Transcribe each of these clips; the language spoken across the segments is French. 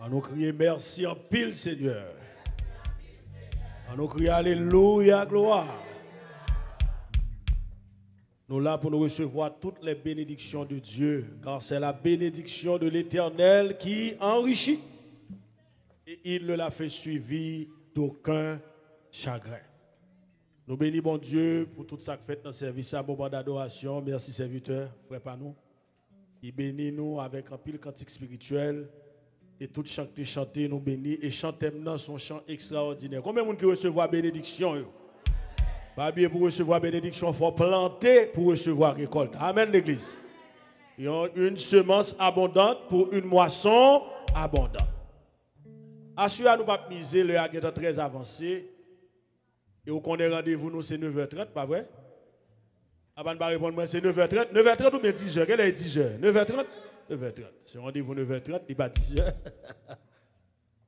On nous crie merci en pile, Seigneur. On nous crie alléluia, gloire. Nous là pour nous recevoir toutes les bénédictions de Dieu, car c'est la bénédiction de l'Éternel qui enrichit. Et il ne l'a fait suivi d'aucun chagrin. Nous bénissons bon Dieu pour tout ça que fait dans le service à moment d'adoration. Merci serviteur, frère Panou. Il bénit nous avec un pile cantique spirituel. Et tout chanter, nous bénit. Et chanter maintenant son chant extraordinaire. Combien de monde qui recevoir bénédiction? Pas bien pour recevoir bénédiction, il faut planter pour recevoir récolte. Amen l'église. Il y a une semence abondante pour une moisson abondante. Assurez nous pas miser, le est très avancé. Et au qu'on est rendez-vous, nous c'est 9h30, pas vrai? Avant de répondre, moi c'est 9h30. 9h30 ou bien 10h? Quelle est 10h? 9h30? 9h30. C'est rendez-vous 9h30, il n'est pas 10h.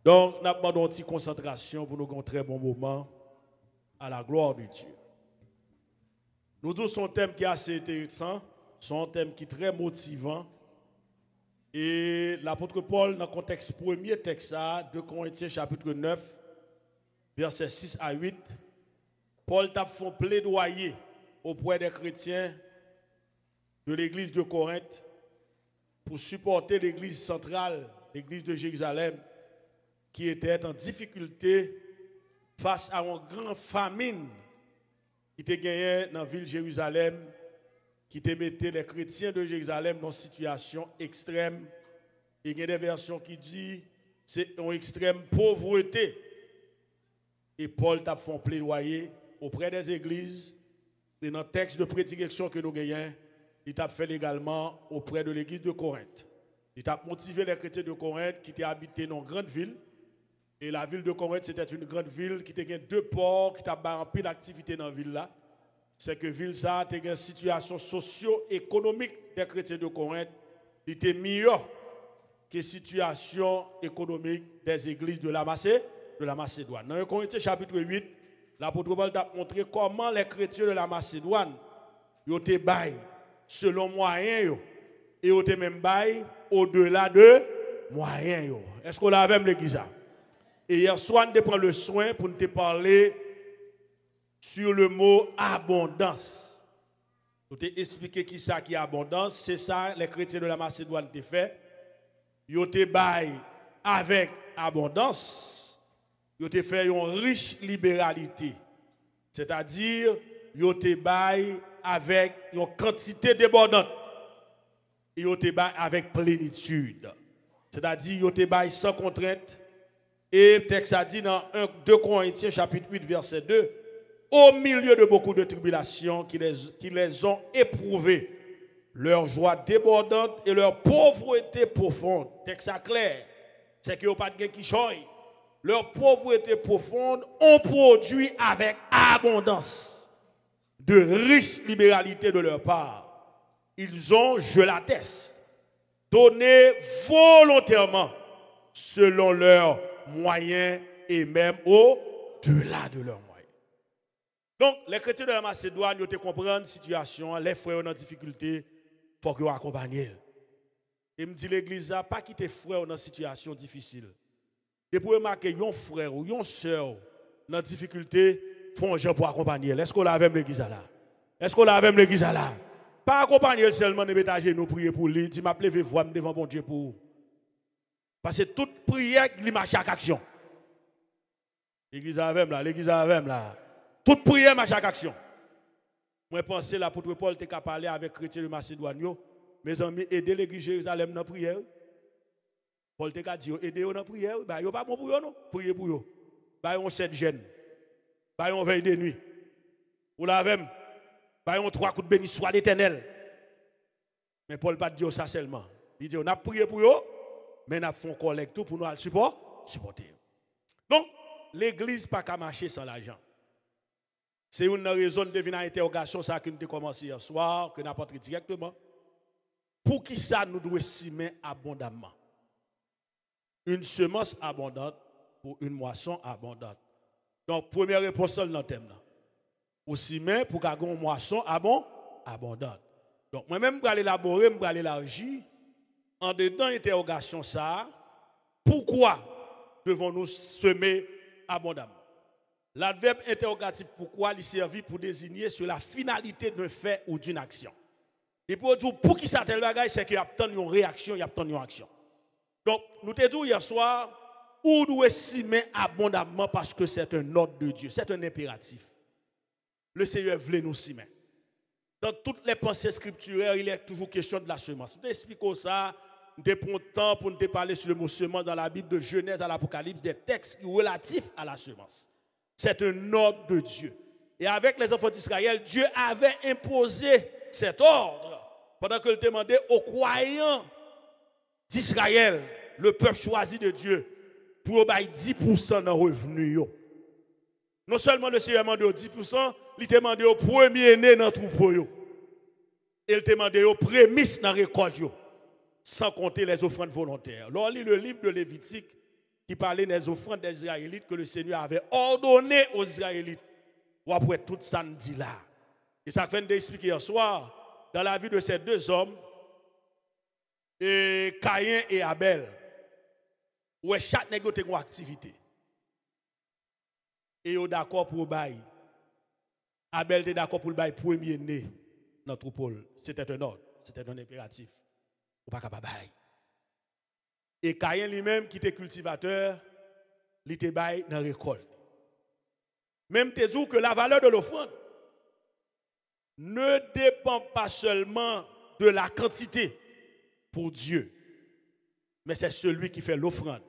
Donc, nous avons une petite concentration pour nous avoir un très bon moment à la gloire de Dieu. Nous avons son thème qui est assez intéressant, son thème qui est très motivant. Et l'apôtre Paul, dans le contexte premier texte, 2 Corinthiens chapitre 9, versets 6 à 8, Paul t'a fait plaidoyer auprès des chrétiens de l'église de Corinthe pour supporter l'église centrale, l'église de Jérusalem, qui était en difficulté face à une grande famine qui était gagnée dans la ville de Jérusalem, qui te mettait les chrétiens de Jérusalem dans une situation extrême. Et il y a des versions qui disent c'est une extrême pauvreté. Et Paul t'a fait plaidoyer auprès des églises. Et dans le texte de prédication que nous gagnons, il t'a fait également auprès de l'église de Corinthe. Il t'a motivé les chrétiens de Corinthe qui étaient habités dans une grande ville. Et la ville de Corinthe, c'était une grande ville qui avait 2 ports, qui avait rempli d'activités dans la ville là. C'est que la ville ça a une situation socio-économique des chrétiens de Corinthe qui était meilleure que la situation économique des églises de la Macédoine. Dans 1 Corinthiens chapitre 8, l'apôtre Paul a montré comment les chrétiens de la Macédoine ont été baillés selon moyens et ont été même baillés au-delà de moyens. Est-ce qu'on l'a même l'église? Et hier soir, nous prend le soin pour nous parler sur le mot abondance. Nous t'ai expliqué qui ça qui est abondance. C'est ça les chrétiens de la Macédoine ont fait. Ils ont été baillés avec abondance. Ils ont été fait une riche libéralité. C'est-à-dire, ils ont été baillés avec une quantité débordante. Ils ont été baillés avec plénitude. C'est-à-dire, ils ont été baillés sans contrainte. Et le texte a dit dans 2 Corinthiens chapitre 8 verset 2, au milieu de beaucoup de tribulations qui les ont éprouvées, leur joie débordante et leur pauvreté profonde. Texte clair, c'est qu'il n'y a pas de gain qui change. Leur pauvreté profonde ont produit avec abondance de riches libéralités de leur part. Ils ont, je l'atteste, donné volontairement selon leurs moyens et même au-delà de leurs moyens. Donc, les chrétiens de la Macédoine, ils ont compris la situation, les frères ont en difficulté, il faut qu'ils accompagnent. Et me dit l'église n'a pas quitté frères dans une situation difficile. Et pour remarquer un frère ou une soeur dans une difficulté, font un gens pour accompagner. Est-ce qu'on l'a même l'église là? Est-ce qu'on l'a même l'église là? Pas accompagner seulement de mettre nous prier pour lui, dit m'a lever voix devant bon Dieu pour. Parce que toute prière, il marche chaque action. L'église avec là, l'église avec là. Toute prière marche chaque action. Moi, je pense que l'apôtre Paul était capable de parler avec les chrétiens de Macédoine. Mes amis, aider l'église de Jérusalem dans la prière. Paul était capable de dire, aider dans la prière. Bah, il n'y a pas bon pour eux, non? Priez pour eux. Bah, on 7 jeunes. Bah, on veille de nuit. Ou la même. Bah, on 3 coups de béni soit l'éternel. Mais Paul pas dire ça seulement. Il dit, on a prié pour eux. Mais nous avons fait collecte pour nous supporter. Donc, l'église n'a pas qu'à marcher sans l'argent. C'est une raison de deviner l'interrogation ça que nous avons commencé hier soir, que nous avons porté directement. Pour qui ça nous doit s'aimer abondamment? Une semence abondante pour une moisson abondante. Donc, première réponse dans le thème. Ou s'aimer pour qu'à une moisson abondante. Donc, moi-même, je vais élaborer, je vais élargir. En dedans interrogation ça, Pourquoi devons-nous semer abondamment? L'adverbe interrogatif pourquoi il servit pour désigner sur la finalité d'un fait ou d'une action. Et pour dire pour qui ça tel bagage, c'est qu'il y a une réaction, il y a une action. Donc, nous te dit hier soir, où nous semer abondamment parce que c'est un ordre de Dieu, c'est un impératif. Le Seigneur voulait nous semer. Dans toutes les pensées scripturaires, il est toujours question de la semence. Nous expliquons ça, nous prenons temps pour nous parler sur le mot semence dans la Bible de Genèse à l'Apocalypse, des textes relatifs à la semence. C'est un ordre de Dieu. Et avec les enfants d'Israël, Dieu avait imposé cet ordre pendant qu'il demandait aux croyants d'Israël, le peuple choisi de Dieu, pour obéir 10% de revenus. Non seulement le Seigneur demandait aux 10%, il demandait au premier-né dans le troupeau. Il demandait aux prémices dans la récolte, sans compter les offrandes volontaires. Lors lit le livre de Lévitique qui parlait des offrandes des Israélites que le Seigneur avait ordonné aux Israélites. Ou après tout ça nous dit là. Et ça fait d'expliquer hier soir, dans la vie de ces deux hommes, Caïn et Abel, où chaque négocié a une activité. Et ils sont d'accord pour le bail. Abel était d'accord pour le bail premier-né dans le troupeau. C'était un ordre, c'était un impératif. Ou pas capable bail. Et Caïn lui-même, qui était cultivateur, il était bail dans la récolte. Même te dis que la valeur de l'offrande ne dépend pas seulement de la quantité pour Dieu, mais c'est celui qui fait l'offrande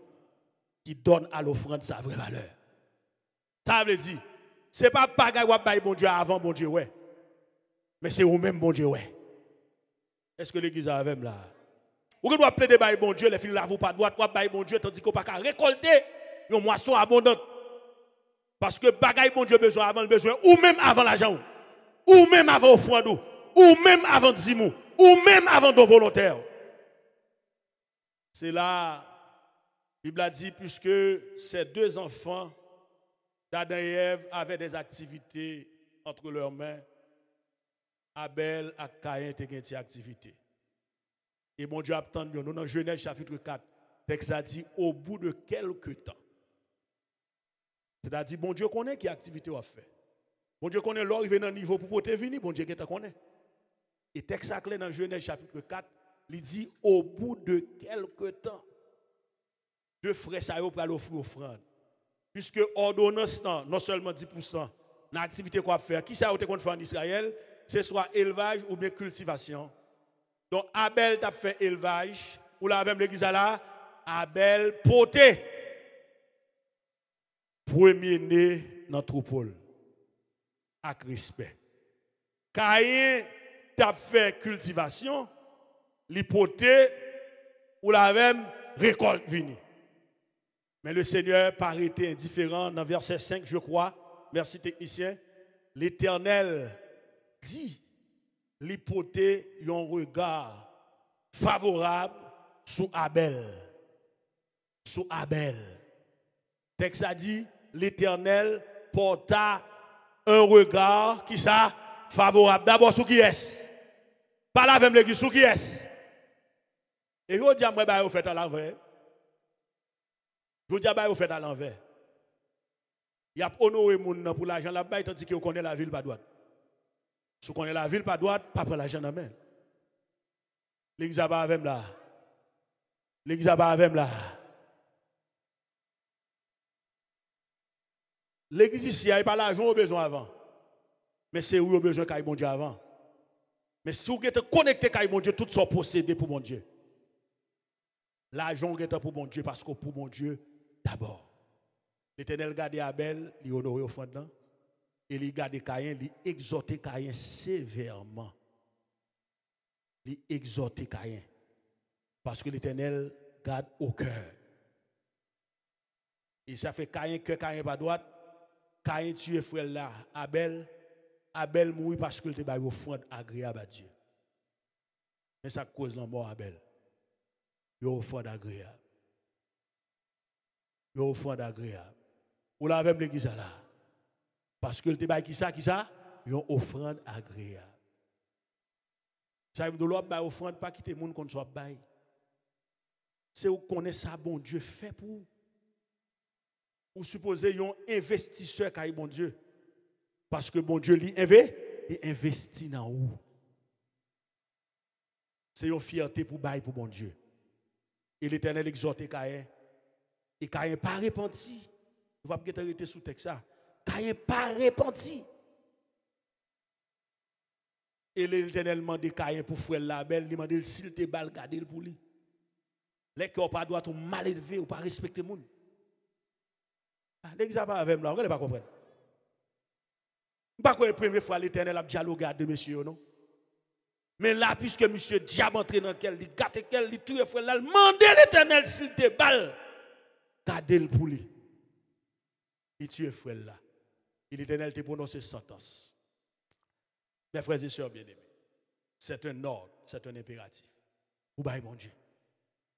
qui donne à l'offrande sa vraie valeur. Ça veut dire, ce n'est pas bagaille ou bail bon Dieu avant bon Dieu, ouais. Mais c'est vous-même bon Dieu, ouais. Est-ce que l'église a avec là? Ou doit plaider bail bon Dieu, les filles là vous pas droite, ou bail bon Dieu, tandis qu'on pas qu'à récolter une moisson abondante. Parce que bagaille bon Dieu besoin avant le besoin, ou même avant l'argent, ou même avant offrande, ou même avant dîme, ou même avant don volontaire. C'est là, la Bible a dit, puisque ces deux enfants d'Adam et Ève avaient des activités entre leurs mains, Abel et Caïn étaient des activités. Et mon Dieu a attendu, nous dans Genèse chapitre 4, le texte a dit, au bout de quelques temps. C'est-à-dire, bon Dieu connaît quelle activité on a fait. Bon Dieu connaît l'or, il vient dans le niveau pour porter venir, bon Dieu qui te connaît. Et texte à clé dans Genèse chapitre 4, il dit, au bout de quelques temps, deux frères ça pour l'offrir offrande. Puisque ordonnance non seulement 10% dans l'activité qu'on va faire, qui ça a été fait en Israël, c'est soit élevage ou bien cultivation. Donc Abel t'a fait élevage, ou là avec l'église là, Abel poté. Premier-né dans le troupeau, avec respect. Caïn t'a fait cultivation, l'hypothèse, ou la même récolte vini. Mais le Seigneur paraît indifférent dans verset 5, je crois. Merci technicien. L'Éternel dit, l'hypothèse a un regard favorable sur Abel. Sur Abel. Texte a dit, l'Éternel porta un regard qui ça favorable. D'abord, sur qui est-ce? Pas la même l'église, sur qui est-ce? Et je dis à moi, vous faites à l'envers. Je dis à vous faites à l'envers. Il y a honoré les gens pour l'argent là-bas, tandis qu'on connaît la ville pas droite. Si on connaît la ville pas droite, pas pour l'argent dans la main. L'église a pas avec là. L'église a pas avec là. L'église ici, il n'y a pas l'argent au besoin avant. Mais c'est où au besoin qu'il y a bon Dieu avant. Mais si vous êtes connecté avec bon Dieu, tout soit possédé pour bon Dieu. L'argent est pour bon Dieu parce que pour bon Dieu, d'abord. L'Éternel garde Abel, il honorait au fond dedans. Et il garde Caïn, il exhortait Caïn sévèrement. Il exhortait Caïn. Parce que l'Éternel garde au cœur. Et ça fait Caïn que Caïn pas droite. Caïn tue frère là, Abel. Abel mourit parce qu'il était une offrande agréable à Dieu. Mais ça cause la mort Abel. Une offrande agréable. Une offrande agréable. Ou la même l'église là. Parce qu'il était qui ça? Une offrande agréable. Ça veut dire que l'autre offrande pas quitter le monde qu'on soit bail. c'est où connaître ça, bon Dieu fait pour vous. Ou supposez un investisseur qui a bon Dieu. Parce que bon Dieu investit dans vous. C'est une fierté pour bailler pour bon Dieu. Et l'Éternel exhorte Caïn. Et Caïn pas repenti. Vous ne pouvez pas arrêter sous texte ça. Caïn pas repenti. Et l'Éternel demande Caïn pour frère Label, il demande s'il te bal garder pour lui. Les qui n'ont pas droit de mal élevé ou pas respecter le monde. Les gens pas avec moi, on ne pas comprendre. Pas que la première fois l'Éternel a dialogué à deux messieurs, non? Mais là, puisque monsieur diable entré dans quel, il gâte quel, il tue frère là, demandez l'Éternel s'il te balle. Gardez-le pour lui. Il tue frère là. Et l'Éternel te prononce sentence. Mes frères et sœurs bien-aimés, c'est un ordre, c'est un impératif. Vous baillez mon Dieu.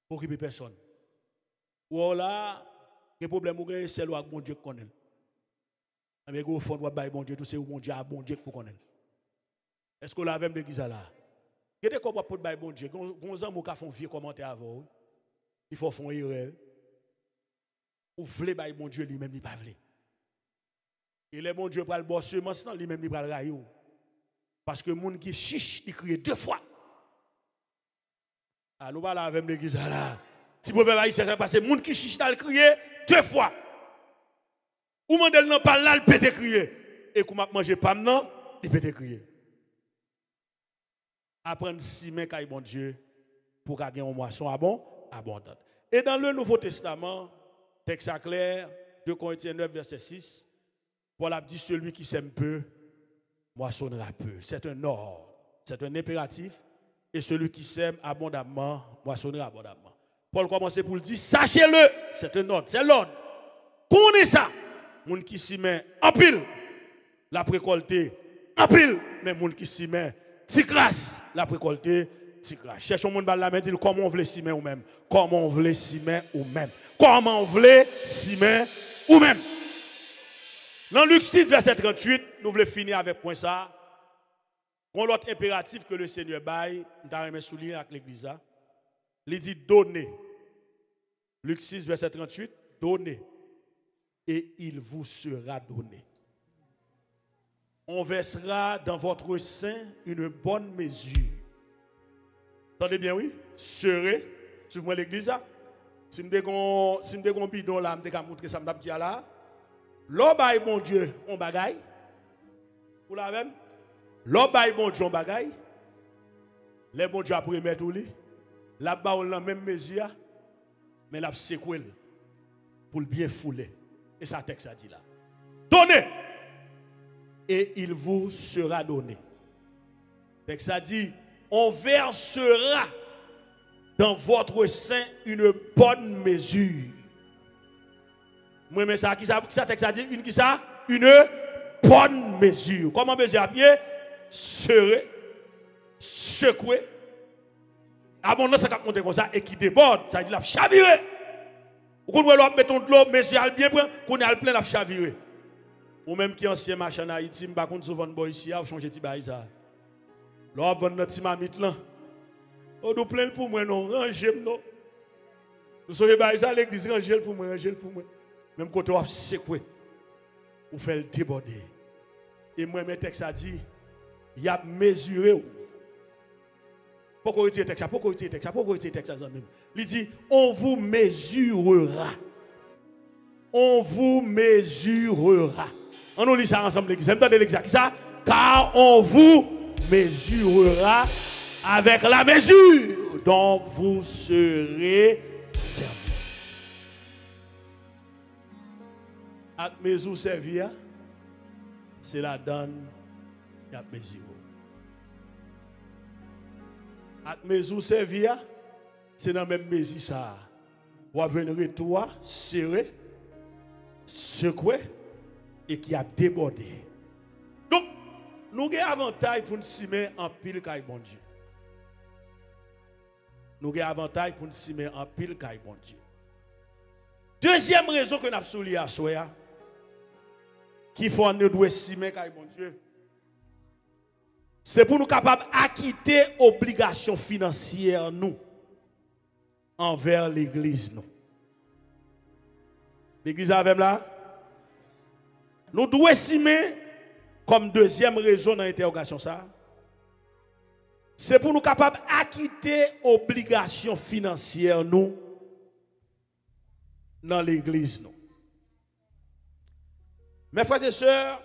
Pour occuper personne. Ou là, le problème c'est le bon Dieu qu'on connaît. Mais au fond, vous baillez mon Dieu, tout c'est où mon Dieu a bon Dieu pour connaître. Est-ce que vous l'avez l'église là? Il y a des gens pour baillez bon Dieu. Gonzan gens qui font vieux commentaire avant. Il faut faire une erreur. Ou voulez baillez bon Dieu lui-même, il pas voulez. Et les bon Dieu pour le bosser, maintenant lui-même il pas le railler. Parce que les gens qui chiche, ils crient deux fois. Ah, nous parlons avec l'église là. Si vous pouvez ça parce que les gens qui chiche, ils crient deux fois. Ou mandel non pas là, il peut te crier. Et quand m'a mangé pas non, il peut te crier. Apprendre si mains caille bon Dieu pour gagner une moisson abondante. Et dans le Nouveau Testament, texte clair, 2 Corinthiens 9 verset 6, Paul a dit celui qui sème peu moissonnera peu. C'est un ordre, c'est un impératif. Et celui qui sème abondamment moissonnera abondamment. Paul commence pour le dire, sachez-le, c'est un ordre, c'est l'ordre. Connaissez ça. Moun qui s'y met en pile, la précolté en pile, mais moun qui s'y met ticrasse, la précolté ticrasse. Cherchons moun bal la main, dit comment on veut s'y mettre ou même. Comment on veut s'y mettre ou même. Comment on veut s'y mettre ou même. Dans Luc 6, verset 38, nous voulons finir avec point ça. On l'autre impératif que le Seigneur baille, nous avons souligné avec l'église. Il dit donnez. Luc 6, verset 38, donnez. Et il vous sera donné. On versera dans votre sein une bonne mesure. Entendez bien, oui? Serez, suivez-moi l'église. Si nous avons un bidon là, je vais vous montrer ça, je vais là. L'obéi bon Dieu, on bagaille. Vous l'avez? L'obéi bon Dieu, on bagaille. Les bon Dieu a pris mettre au lit. Là-bas, on a la même mesure, mais la secoué pour le bien fouler. Et ça texte a dit là. Donnez. Et il vous sera donné. Texte a dit, on versera dans votre sein une bonne mesure. Moi, mais ça, qui ça texte a dit, une bonne mesure. Comment mesure à pied? Serré, secoué. Abondance, ça monte comme ça et qui déborde, ça dit la chaviré. Vous pouvez mettre de l'eau, mais je vais bien prendre, qu'on a plein de chaviré. Ou même qui est ancien machin en Haïti, je ne sais pas souvent de ici, vous changez de bail ça. Là, vous avez notre mamite là. Vous plein pour moi, non, rangez-moi, non. Vous savez, ça, l'église, rangez pour moi, rangez pour moi. Même quand vous secoué, vous faites le déborder. Et moi, mes textes a dit, il y a mesuré. Pourquoi retirer texte ça? Pourquoi retirer texte ça? Pourquoi retirer texte ça? Il dit, on vous mesurera. On vous mesurera. On nous lit ça ensemble l'église. Vous entendez l'exact ça? Car on vous mesurera avec la mesure dont vous serez servis. Avec mesure servie, c'est la donne qui a mesuré. Avec mesure servie, c'est dans la même mesure ça. Vous avez un retour serré, secoué et qui a débordé. Donc, nous avons un avantage pour nous simer en pile caille bon Dieu. Nous avons un avantage pour nous simer en pile caille bon Dieu. Deuxième raison que nous avons souligné à soi, qui faut nous doit simer caille bon Dieu. C'est pour nous capables d'acquitter obligations financières nous. envers l'église. L'église avec là. Nous devons estimer comme deuxième raison dans l'interrogation ça. C'est pour nous capables d'acquitter obligations financières nous dans l'église. Mes frères et sœurs,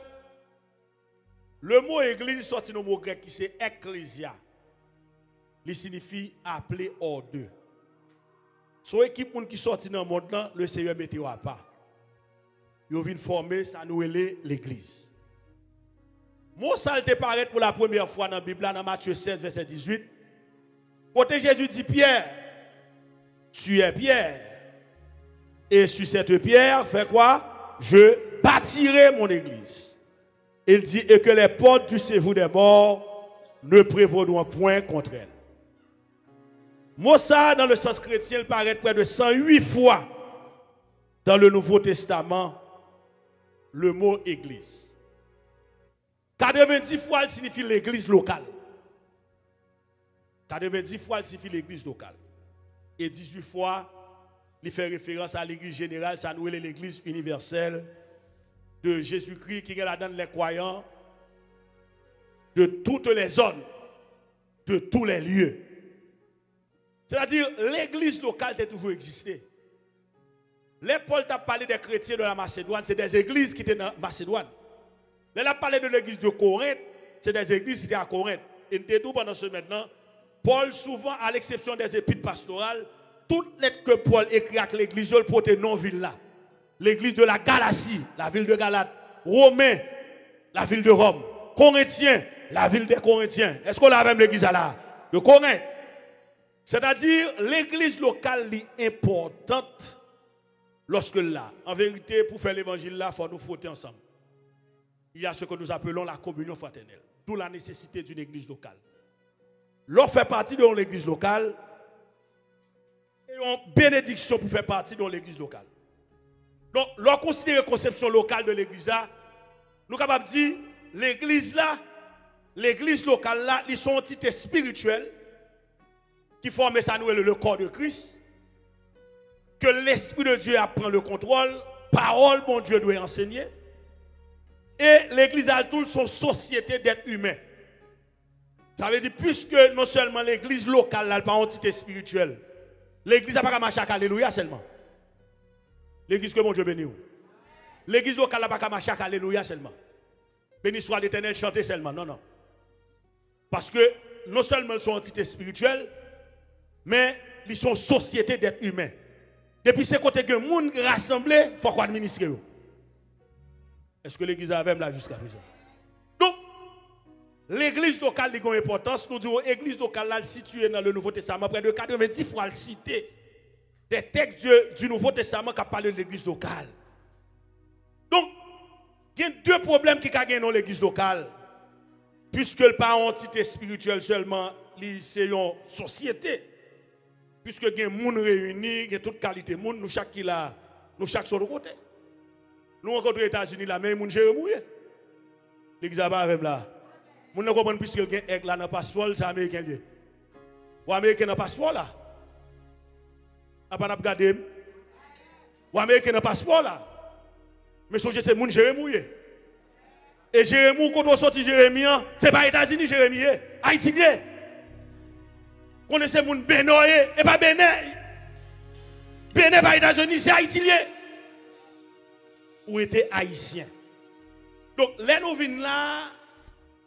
le mot église sorti dans le mot grec qui c'est ecclésia. Il signifie appeler hors d'eux. Son équipe qui sorti dans le monde, le Seigneur mettait à part. Ils viennent former, ça nous est l'église. Mot ça te paraît pour la première fois dans la Bible, dans Matthieu 16, verset 18. Côté Jésus dit Pierre, tu es Pierre. Et sur cette pierre, fais quoi? Je bâtirai mon église. Il dit, et que les portes du séjour des morts ne prévaudront point contre elle. Mot ça, dans le sens chrétien, il paraît près de 108 fois dans le Nouveau Testament, le mot église. 90 fois, il signifie l'église locale. 90 fois, il signifie l'église locale. Et 18 fois, il fait référence à l'église générale, ça nous est l'église universelle de Jésus-Christ qui est là-dedans les croyants de toutes les zones, de tous les lieux. C'est-à-dire, l'église locale a toujours existé. Les Paul t'a parlé des chrétiens de la Macédoine, c'est des églises qui étaient dans Macédoine. Là, il a parlé de l'église de Corinthe, c'est des églises qui étaient à Corinthe. Et nous tout pendant ce maintenant, Paul, souvent, à l'exception des épîtres pastorales, toutes les lettres que Paul écrit avec l'église, il porte non-ville là. L'église de la Galatie, la ville de Galate. Romains, la ville de Rome. Corinthiens, la ville des Corinthiens. Est-ce qu'on a même l'église là? De Corinthe. C'est-à-dire, l'église locale est importante lorsque là. En vérité, pour faire l'évangile là, il faut nous frotter ensemble. Il y a ce que nous appelons la communion fraternelle. D'où la nécessité d'une église locale. Lorsqu'on fait partie de l'église locale, c'est une bénédiction pour faire partie de l'église locale. Donc, lorsqu'on considère la conception locale de l'église là, nous sommes capables de dire, l'église là, l'église locale là, ils sont entités spirituelles qui forment ça nous le corps de Christ, que l'Esprit de Dieu apprend le contrôle, parole, mon Dieu doit enseigner. Et l'église a tout son société d'êtres humains. Ça veut dire, puisque non seulement l'église locale n'a pas entité spirituelle, l'église n'a pas marché à alléluia seulement. L'église que mon Dieu bénit. L'église locale n'a pas marché à alléluia seulement. Béni soit l'Éternel, chanter seulement. Non, non. Parce que non seulement ils sont entités spirituelles, mais ils sont société d'êtres humains. Depuis ce côté que les gens rassemblés, il faut qu'on administre. Est-ce que l'église a même là jusqu'à présent? Donc, l'église locale a une importance. Nous disons l'église locale là située dans le Nouveau Testament, près de 90 fois elle cité des textes du Nouveau Testament qui parlent de l'église locale. Donc, il y a deux problèmes qui ont dans l'église locale. Puisque le pas une entité spirituelle seulement, c'est une société. Puisque il y a des gens réunis, il y a toute qualité de monde, nous chaque sur le côté. Nous rencontrons aux États-Unis là, mais les gens Jérémie. L'église là, même là. Nous ne comprenons puisque il y a un aigle là dans le passeport, c'est américain. Ou américain dans le passeport là. A pas regarder. Ou américain dans le passeport là. Mais c'est les gens Jérémie. Et Jérémie, quand on sortit Jérémie, ce n'est pas les États-Unis Jérémie, Haïti. Connaissez les gens Benoît et pas Bénin. Bénin pas les États-Unis, c'est Haïti. Ou était haïtien. Donc, là, nous venons là,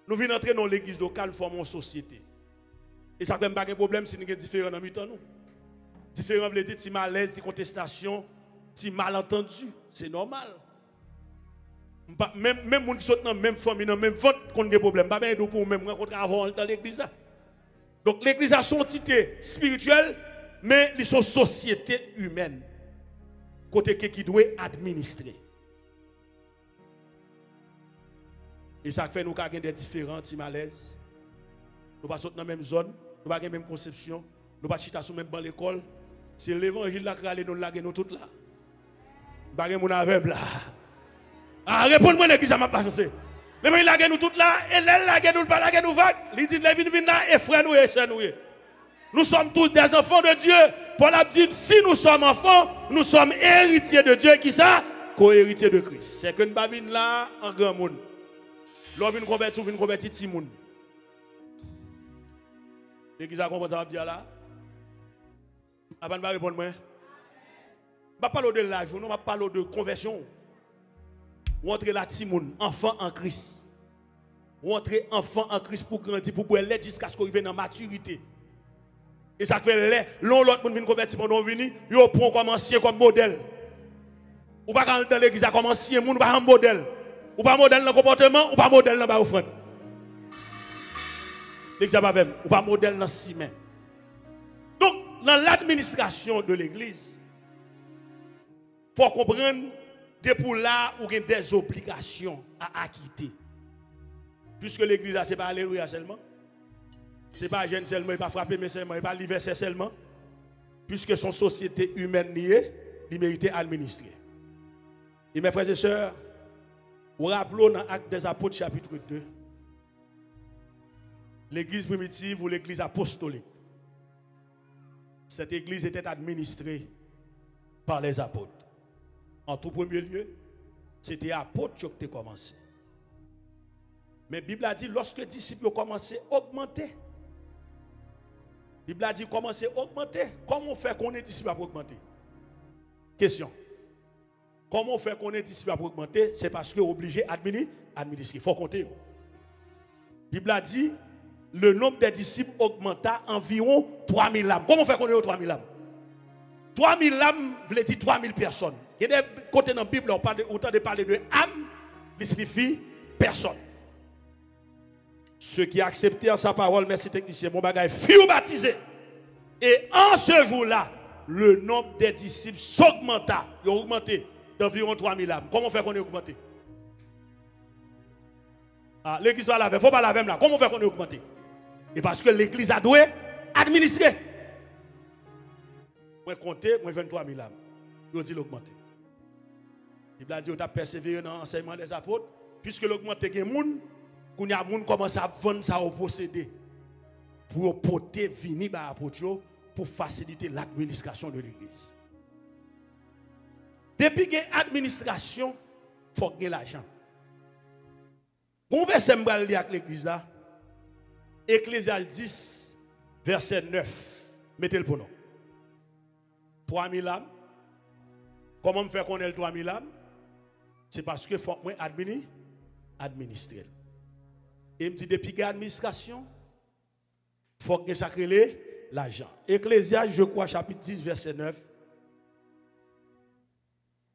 nous venons entrer dans l'église locale, nous formons une société. Et ça ne fait pas de problème si nous sommes différents dans le nous. Différents veut dire si malaise, si contestation, si malentendu. C'est normal. Même les gens qui sont dans la même famille, dans la même vote, qu'on a des problèmes. Pas bien pour même rencontrer avant dans l'église. Donc, l'église a son entité spirituelle, mais ils sont société humaine. Côté qui doit administrer. Et ça fait nous avons des différents malaises. Nous ne sommes pas dans la même zone, nous n'avons pas la même conception, nous ne sommes pas sur même banc l'école. C'est l'évangile là qui nous lague nous toutes là. Nous n'avons pas de là. Ah, réponds-moi l'église à ma place. L'évangile lague nous toutes là, et l'aile lague nous pas lague nous vague. Il dit, les vignes là, et frère nous et chère nous. Nous sommes tous des enfants de Dieu. Paul a dit, si nous sommes enfants, nous sommes héritiers de Dieu. Qui ça? Co-héritiers de Christ. C'est que nous ne sommes là en grand monde. L'homme vient convertir, vient convertir petit monde. L'église a compris ça va dire là? Avant de répondre moi. Je ne vais pas parler de l'âge, je ne vais pas parler de conversion. Ou entrer là petit monde, enfant en Christ. Ou entrer enfant en Christ pour grandir, pour boire l'aide jusqu'à ce qu'on arrive dans la maturité. Et ça fait l'air, l'autre monde vient convertir pendant venir, il prend comme ancien comme modèle. Ou pas dans l'église comme ancien monde, pas un modèle. Ou pas modèle dans le comportement, ou pas modèle dans l'offrande. L'église pas même, ou pas modèle dans le ciment. Donc, dans l'administration de l'église, il faut comprendre que pour là, où il y a des obligations à acquitter. Puisque l'église, ce n'est pas alléluia seulement. Ce n'est pas jeune seulement, il n'est pas frappé, mais seulement, il n'est pas l'hiver seulement. Puisque son société humaine liée, il mérite administrer. Et mes frères et sœurs, vous rappelez dans l'Acte des Apôtres, chapitre 2, l'église primitive ou l'église apostolique. Cette église était administrée par les apôtres. En tout premier lieu, c'était apôtres qui ont commencé. Mais la Bible a dit, lorsque les disciples ont commencé à augmenter, la Bible a dit, commencer à augmenter. Comment on fait qu'on est disciple à augmenter? Question. Comment on fait qu'on est disciple à augmenter? C'est parce qu'on est obligé d'administrer. Il faut compter. La Bible a dit, le nombre des disciples augmenta environ 3000 âmes. Comment on fait qu'on est aux 3000 âmes? 3000 âmes veut dire 3000 personnes. Il y a des côtés dans la Bible, on parle autant de parler de âme, il signifie personne. Ceux qui acceptaient en sa parole, merci technicien, mon bagage, furent baptisés. Et en ce jour-là, le nombre des disciples s'augmenta. Ils ont augmenté d'environ 3000 âmes. Comment on fait qu'on est augmenté? Ah, l'église va laver, il ne faut pas laver là. Comment on fait qu'on est augmenté? Et parce que l'église a doué administrer. Moi, compter, moi, 23 000 âmes. Il dit l'augmenter. Il a dit, on a persévéré dans l'enseignement des apôtres, puisque l'augmenter, il y a des gens, quand il y a des gens qui commencent à vendre ça au posséder, pour porter, venir à l'apôtre, pour faciliter l'administration de l'église. Depuis qu'il y a l'administration, il faut qu'il y ait l'argent. Bon verset avec l'église là, Ecclésiaste 10, verset 9. Mettez le pour nous. 3000 âmes. Comment me faire connaître 3000 âmes? C'est parce que faut moi administrer. Et me dit depuis qu'il y a l'administration, il faut que ça crée l'argent. Ecclésiaste, je crois, chapitre 10, verset 9.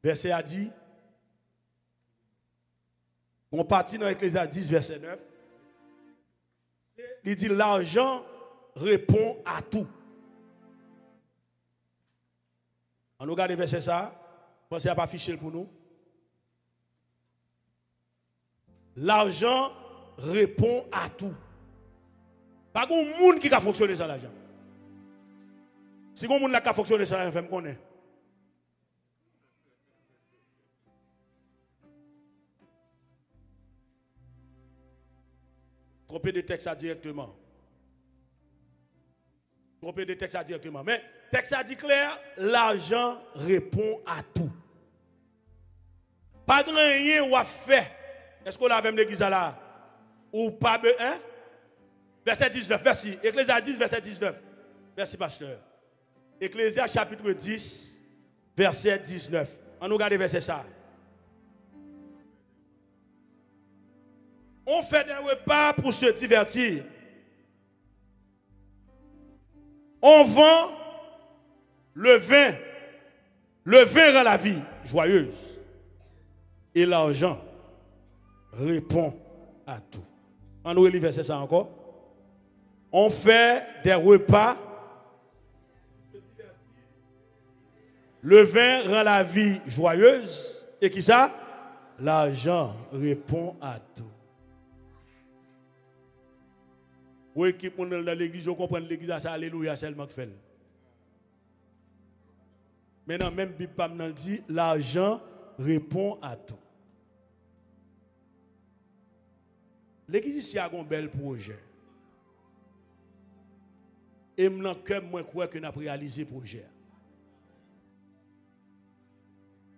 Verset a dit, on partit dans Ecclésiaste 10, verset 9. Il dit, l'argent répond à tout. On regarde le verset ça. Pensez à pas afficher pour nous. L'argent répond à tout. Pas de monde qui a fonctionné sans l'argent. Si vous monde qui a fonctionné sans l'argent, je me connais. Tromper de texte directement. Tromper de texte directement. Mais le texte a dit clair, l'argent répond à tout. Pas de rien ou à faire. Est-ce qu'on a même l'église là? Ou pas de hein? Verset 19, merci. Ecclésiaste 10, verset 19. Merci, pasteur. Ecclésiaste chapitre 10, verset 19. On nous regarde verset ça. On fait des repas pour se divertir. On vend le vin. Le vin rend la vie joyeuse. Et l'argent répond à tout. On nous relit verset ça encore. On fait des repas. Le vin rend la vie joyeuse. Et qui ça? L'argent répond à tout. Oui, qui sont dans l'église, vous comprenez l'église, c'est alléluia seulement que fait. Maintenant, même Bible dit, l'argent répond à tout. L'église ici a un bel projet. Et dans le cœur, moi, crois que nous avons réalisé le projet.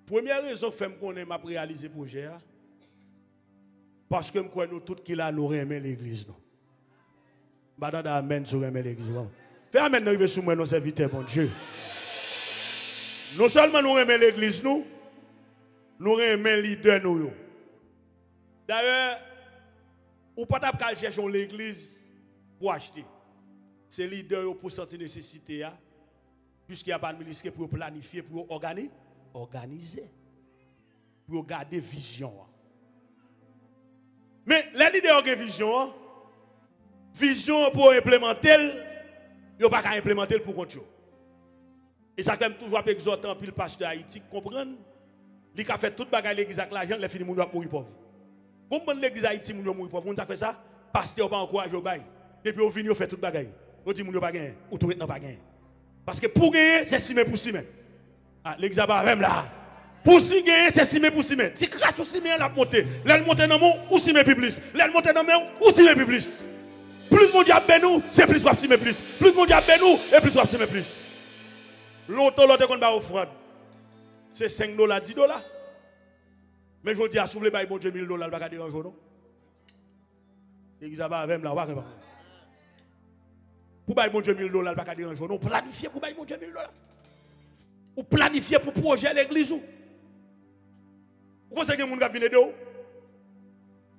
Première raison que je connais m'a réalisé le projet, parce que je crois que nous tous qui là, nous aimons l'église. Badada amen sur l'église. Fais amen arriver sur moi, nos serviteurs, bon Dieu. Non seulement nous aimons l'église, nous aimons les leaders. D'ailleurs, ou pas de chercher l'église pour acheter. C'est les leaders pour sentir nécessité, puisqu'il n'y a pas de milice pour planifier, pour organiser, pour garder vision. Mais les leaders ont vision, vision pour implémenter, ils n'ont pas qu'à implémenter pour compte. Et ça fait toujours exhorter un pile pasteur Haïti comprendre, il a fait toute bagaille l'église avec l'argent, les filles mourir pauvre. Comment l'église Haïti mourir pauvre, on fait ça, pasteur pas encourager au bail. Depuis au vini on fait toute bagaille. On dit moun yo pas gagner, ou tout maintenant pas gagner. Parce que pour gagner, c'est 6 pour 6 Ah, l'église pas même là. Pour si gagner, c'est 6 pour 6 Si grâce au 6 la monter, l'elle monter dans mon ou 6 plus plus. L'elle monter dans mon ou 6 plus plus. Plus mon diable nous, c'est plus ou 6 plus. Plus mon diable nous, et plus ou 6 plus. L'autre qu'on va offrande. C'est $5, $10. Mais je dis à soulever par bon Dieu $1000, il va pas déranger non. L'église pas même là, pour bailler mon Dieu $1000, il va pas déranger non. Planifier pour bailler mon Dieu $1000. Ou planifier pour projet l'église ou. Vous pensez que les gens qui viennent de où?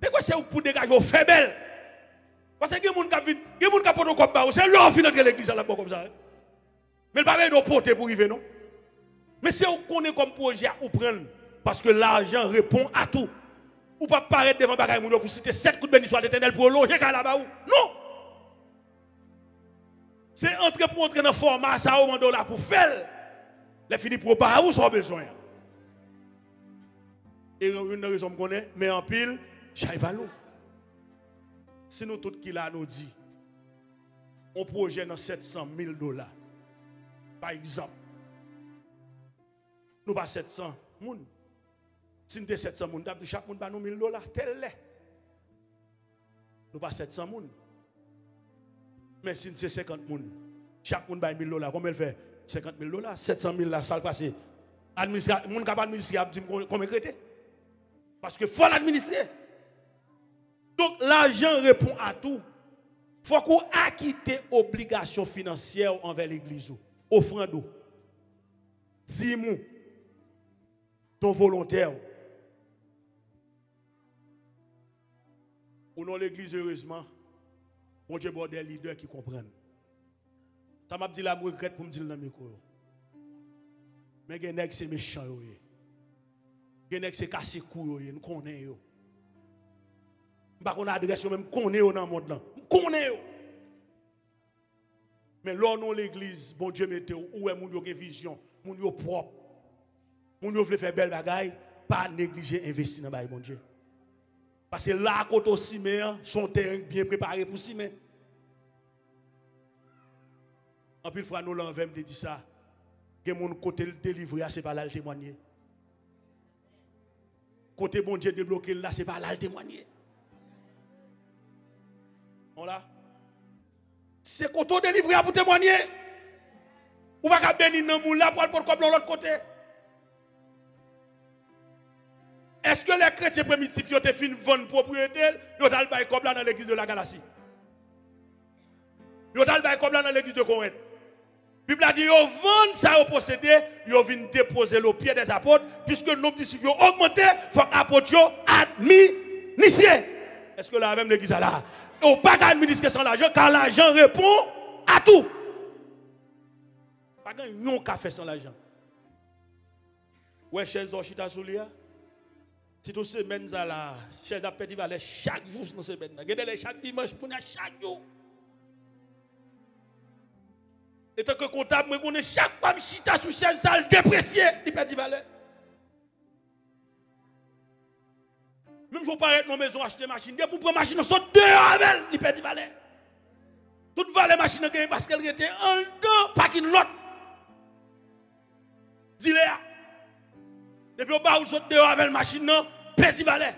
C'est quoi c'est pour dégager aux faibles? Parce que les gens qui viennent de comme ça, c'est leur fin de l'église là comme ça. Mais il ne va pas de porter pour arriver non. Mais c'est vous connaissez comme projet ou prendre parce que l'argent répond à tout. Ou pas paraître devant bagaille moun pour citer 7 coups de bénédiction d'éternel pour loger là-bas ou. Non. C'est entrer pour entrer dans le format ça au moment là pour faire. Les finis pour pas où sont besoin. Et une raison qu'on connaît, mais en pile, j'aille pas l'eau. Si nous tous qui là nous dit, on projette dans $700,000, par exemple, nous pas 700 moun. Si nous avons 700 moun, chaque moun ba nous $1,000, tel l'est. Nous pas 700 moun. Mais si nous c'est 50 moun, chaque moun ba $1,000, combien il fait? $50,000, 700,000 là, ça le passe. Administrateur, moun capable administrer, dit combien crété? Parce que faut l'administrer. Donc l'argent répond à tout. Il faut qu'on acquitte obligations financières envers l'église. Offrande. Dis-moi, ton volontaire. Ou non l'église, heureusement, mon Dieu, bon, des leaders qui comprennent. Ça m'a dit la regrette pour me dire dans le micro. Mais il y a des méchants. Il y a des cassés couilles, nous connaissons. Nous adresse même connaissons dans le monde. Nous connaissons. Mais là, non, l'église, bon Dieu, mettez où est mon vision, mon propre. Mon veut faire belle bagaille, pas négliger, investir dans le bon Dieu. Parce que là, quand on s'y met, son terrain bien préparé pour s'y mettre. En plus, fois, nous l'envers me dit ça. Que mon côté délivré, c'est pas là le témoigner. Côté bon Dieu débloqué, là, c'est pas là le témoigner. Voilà. C'est quand on délivre pour témoigner. Ou pas bénir dans le monde là pour aller comme de l'autre côté. Est-ce que les chrétiens primitifs ont fait une bonne propriété? Ils ont fait comme là dans l'église de la Galatie. Ils ont fait comme là dans l'église de Corinthe. La Bible a dit, ils vendent ça au possédé, ils viennent déposer le pied des apôtres, puisque nos disciples ont augmenté, il faut que les apôtres administrent. Est-ce que la même l'église est là? Ils n'ont pas qu'à administrer sans l'argent, car l'argent répond à tout. Pas qu'un café sans l'argent. Ouais, chers Orchita Soulia, si tu semaines à la chers de Petit Valet, chaque jour dans cette semaine, regardez chaque dimanche, pour chaque jour. Et tant que comptable, je connais chaque fois que je suis sous chaise sale déprécié, du Petit Valet. Même si je parle dans ma maison acheter une machine, pour prendre une machine, on saute dehors avec le Petit Valet. Toute valeur machine parce qu'elle était en dedans, pas qu'une autre. Dis-le. Depuis au bas où saute dehors avec la machine, Petit Valet.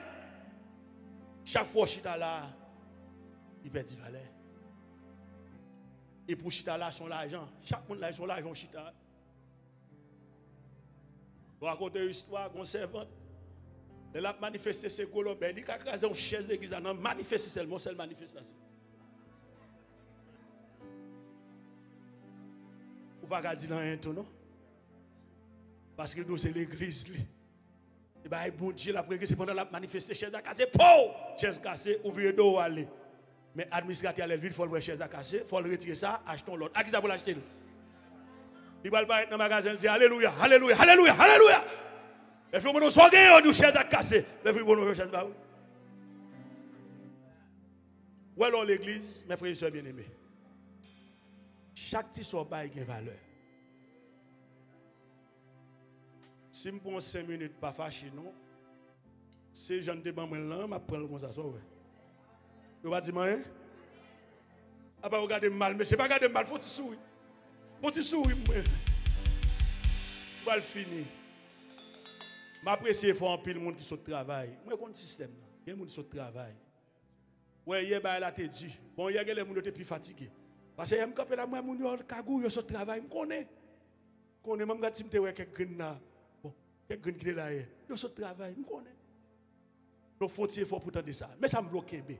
Chaque fois que je suis là, le Petit Valet. Et pour chita là, son l'argent. Chaque monde là, son l'argent chita. Pour raconter une histoire, qu'on servante. Elle a manifesté ses colombes. Il a crasé une chaise d'église. Elle a manifesté seulement cette manifestation. Vous ne pouvez pas dire rien tout, non? Parce que c'est l'église. Et bien, bon Dieu, la prière, c'est pendant la manifestation, chaise à casser. Pou! Chaise cassée, ouvrier d'eau aller. Mais l'administrateur, il faut le chaise à casser, il faut le retirer ça, achetons l'autre. À qui ça pour l'acheter? Il va pas être dans le magasin, il dit Alléluia, Alléluia, Alléluia, Alléluia. Il faut que nous soyons de chaise à casser. Il faut que nous chaise à casser. Ou alors l'église, mes frères et sœurs bien-aimés, chaque petit soir a une valeur. Si je prends 5 minutes pas fâché, non, c'est gens de ban là, je prends comme ça. Vous va dire rien? Ah bah regardez mal, mais c'est pas regarder mal, faut sourire. Faut sourire. Pour le finir. M'apprécier faut un pile monde qui saute travail. Moi compte système là. Il y a monde qui saute travail. Ouais, hier bah là t'es dit. Bon, hier les monde étaient plus fatigués. Parce que me camper là moi monde yo kagou yo saute travail, me connais. Connais même quand tu me ouais quelques graines là. Bon, quelques graines qui là hier. Yo saute travail, me connais. Donc faut tirer fort pour tendre ça. Mais ça me bloque B.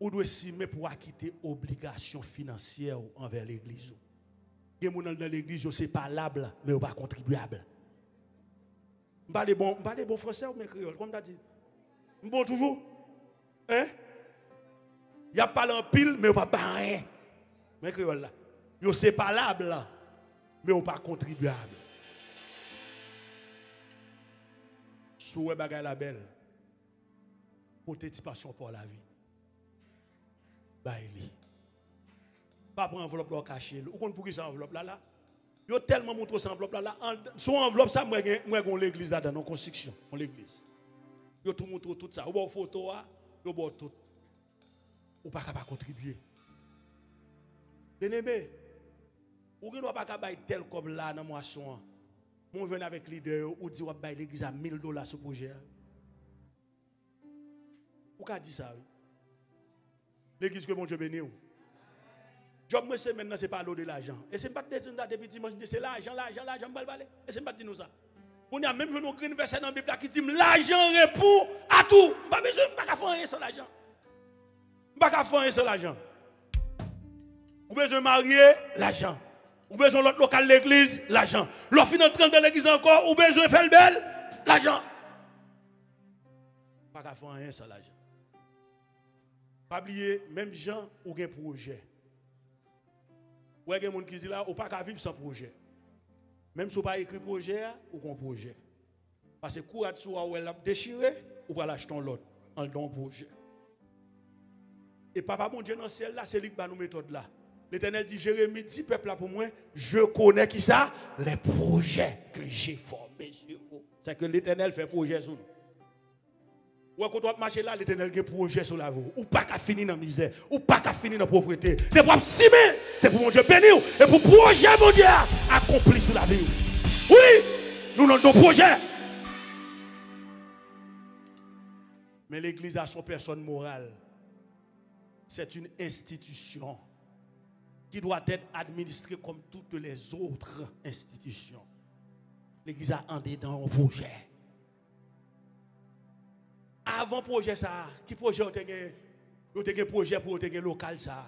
Ou doit s'aimer pour acquitter obligation financière envers l'église. Il y a des gens dans l'église, c'est pas valable, mais pas contribuable. Je ne parle pas de bon français ou mes créoles, comme tu as dit. Bon toujours. Hein? Il y a pas en pile, mais pas rien. Mes créoles là. Yo c'est pas valable, mais pas contribuable. Souhait bagay la belle. Participation pour la vie. Baili. Pas prendre enveloppe là caché. Ou qu'on pour qui ça enveloppe là là. Yo tellement montre ça enveloppe là là. Son enveloppe ça moi gon l'église là dans construction, on l'église. Yo tout montre tout ça. Ou bon photo a, yo bon tout. Ou pas capable contribuer. Bien-aimé. Ou ne doit pas capable tel comme là dans moisson. Mon vient avec leader ou dit ou bail l'église à $1000 ce projet. Ou qu'a dit ça? L'église que mon Dieu bénit. Job moi c'est maintenant c'est pas l'eau de l'argent. Et c'est pas de depuis dimanche c'est l'argent balbalé. Et c'est pas dire nous ça. On a même vu nos green verset dans la Bible qui dit l'argent répond à tout. Pas besoin pas faire rien sans l'argent. Pas faire rien sans l'argent. Ou besoin marier l'argent. Ou besoin l'autre local l'église l'argent. L'offre d'entrer dans l'église encore ou besoin faire le bel l'argent. Pas faire rien sans l'argent. Pas oublier, même gens ou un projet. Ou il y a des gens qui disent là, ou pas qu'à vivre sans projet. Même si vous pas écrit projet, ou un projet. Parce que courage soit ou elle a déchiré, ou pas l'acheter l'autre, en don projet. Et papa mon Dieu dans le ciel là, c'est lui qui va nous méthode là. L'Éternel dit, Jérémie, dit peuple là pour moi, je connais qui ça? Les projets que j'ai formés sur vous. C'est que l'Éternel fait projet sur nous. Ou quand on marche là, l'Éternel a un projet sur la vie. Ou pas qu'à finir dans la misère. Ou pas qu'à finir dans la pauvreté. C'est pour s'aimer. C'est pour mon Dieu bénir. Et pour projet, mon Dieu, accompli sur la vie. Oui, nous avons nos projets. Mais l'Église a son personne morale. C'est une institution qui doit être administrée comme toutes les autres institutions. L'Église a un dedans un projet. Avant projet ça, qui projet vous avez un projet pour un local ça.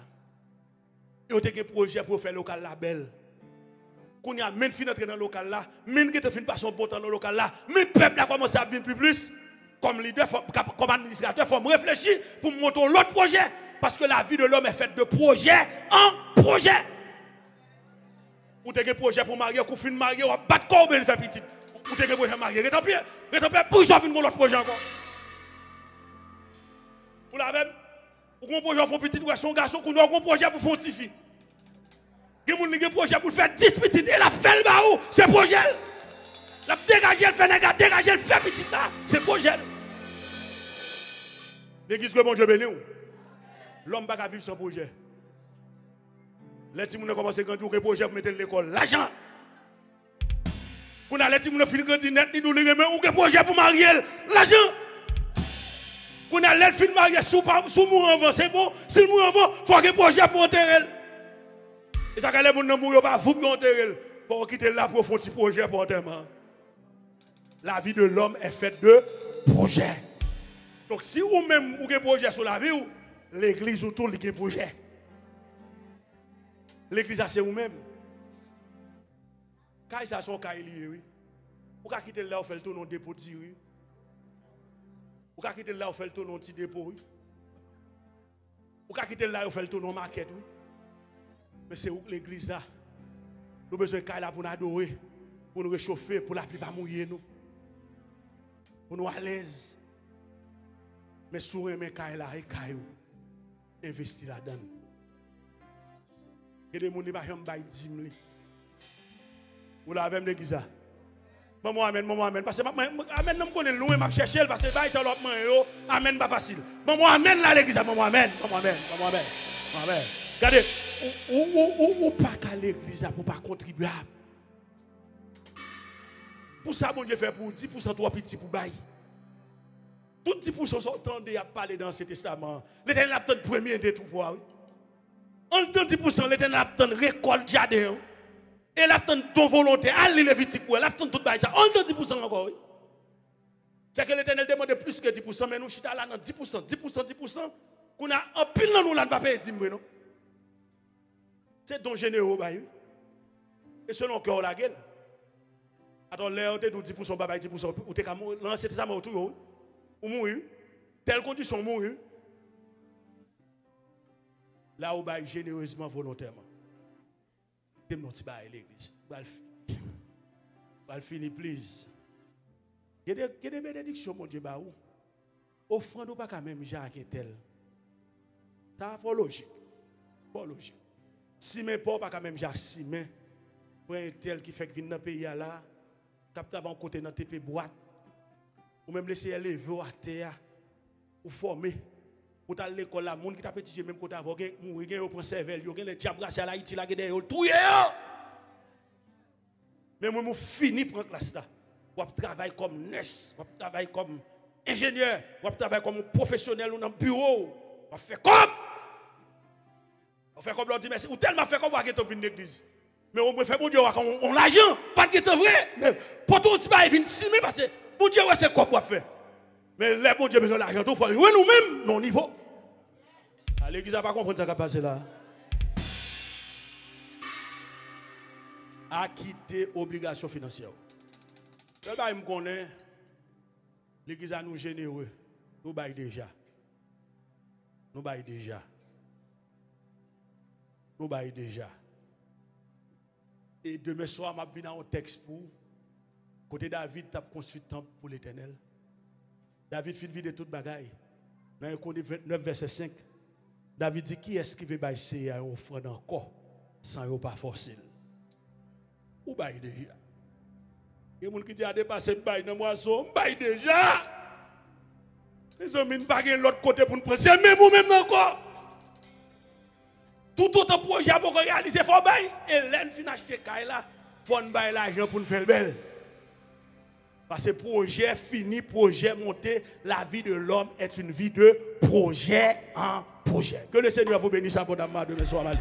Vous avez un projet pour faire local label. Quand il y a même fin entrer dans le local là, même qui te fin pas son bon temps dans le local là, mais peuple a commencé à vivre plus comme leader comme administrateur, faut réfléchir pour monter l'autre projet parce que la vie de l'homme est faite de projet en projet. Vous avez un projet pour marier, vous fin marier, vous battre corps pour faire petit. Vous avez un projet pour marier, tant pis, pour ça fin mon autre projet encore. Vous l'avez, vous avez un projet pour petit ou son garçon, vous avez un projet pour faire petit fille. Vous avez un projet pour faire 10 petites et la fait le baou, c'est projet. La dégager, elle fait négat, dégager, elle fait petit là, c'est projet. L'église que mon Dieu béni, l'homme ne peut pas vivre sans projet. Les petits gens commencent à grandir, un projet pour mettre l'école, l'argent. Pour les petits gens finir grandir net, nous les remet, un projet pour marier, l'argent. Qu'on a l'aide fin mariage sous mourir avant, c'est bon. Si le mourir avant, il faut que le projet pour enterrer. Et ça, quand les gens ne mourent pas, vous pour enterrer. Il faut quitter là pour faire un petit projet pour enterrement. La vie de l'homme est faite de projets. Donc si vous-même vous avez un projet sur la vie, l'église autour de un projet. L'église c'est vous-même. Quand ça son cas lié, oui. Vous pouvez quitter là, vous faites le tour dans dépôt de oui. Vous pouvez quitter là, vous faites le tour dans petit dépôt, oui. Vous pouvez quitter là, vous faites le tour dans market, oui. Mais c'est où l'église là? Nous avons besoin de là pour nous adorer, pour nous réchauffer, pour la pluie pas mouiller nous. Pour nous à l'aise. Mais sourire mes cailles là et caillou investir là-dedans. Et des gens qui pas jamais bailler 10 000. Vous l'avez même l'église là. Maman amen parce que amen non me connaît loin m'a chercher parce que bail ça l'autre main yo amen pas facile. Maman amen là l'église maman amen. Amen. Regardez ou pas qu'à l'église pour pas contribuer. Pour ça bon Dieu fait pour 10% trop petit pour bail. Tout 10% sont entendés à parler dans ce testament. L'Éternel attend premier de tout pour. En 10% l'Éternel attend récolte jardin. Et l'attend ton volonté, allez Lévitique pour elle, l'attend tout ça. En 10% encore. C'est que l'Éternel demande plus que 10%, mais nous chita là dans 10%, qu'on a un pile dans nous là, ne pas payer 10 non. C'est don généreux bail. Et selon cœur la gueule. Attends, là on te dit 10% pas 10%, ou t'es comme lancer ça mais autour ou mourir. Telle condition mourir. Là où bail généreusement volontairement. T'es mon petit bail l'église. Va finir please. Il y a des bénédictions mon Dieu ba ou. Offrande ou pas quand même Jacques tel. Ça faut logique. Pas logique. Si mais pas quand même Jacques si mais pour un tel qui fait que vient dans pays là, capte avant côté dans TP boîte. Ou même laisser aller lever à terre ou former. Ou t'as l'école là, monde qui t'a petit même côté avant mourir gen yo prend cervelle, yo gen les diable à Haïti là gade yo touyer. Mais moi me fini prendre classe là. Ou travailler comme nurse, ou travailler comme ingénieur, ou travailler comme professionnel dans le bureau. On fait comme l'on dit merci. Ou tellement fait comme on va venir l'église. Mais on me fait mon Dieu on l'argent, pas de vrai. Mais pour tout ça va venir simer parce que mon Dieu c'est quoi pour faire. Mais les bon Dieu besoin d'argent, il faut nous-mêmes, non niveau. L'église n'a pas compris ce qui a passé là. Acquitter obligation financière. Le bail me connaît, l'église a nous généreux. Nous bail déjà. Nous bail déjà. Et demain soir, je vais venir un texte pour côté David a construit un temple pour l'Éternel. David fait vide toute bagaille. Dans Économie 29 verset 5, David dit qui est-ce qui veut baisser à une offrande encore sans ne pas forcer. Ou bail déjà. Il y a des gens qui disent à dépasser bail dans moisson, bail déjà. Les hommes ne pas l'autre côté pour nous prendre. C'est même ou même encore. Tout autre projet pour réaliser, il faut bail. Et l'un fin acheter caille là, il faut bail l'argent pour nous faire belle. Parce que projet fini, projet monté, la vie de l'homme est une vie de projet en projet. Que le Seigneur vous bénisse abondamment de ce soir-là.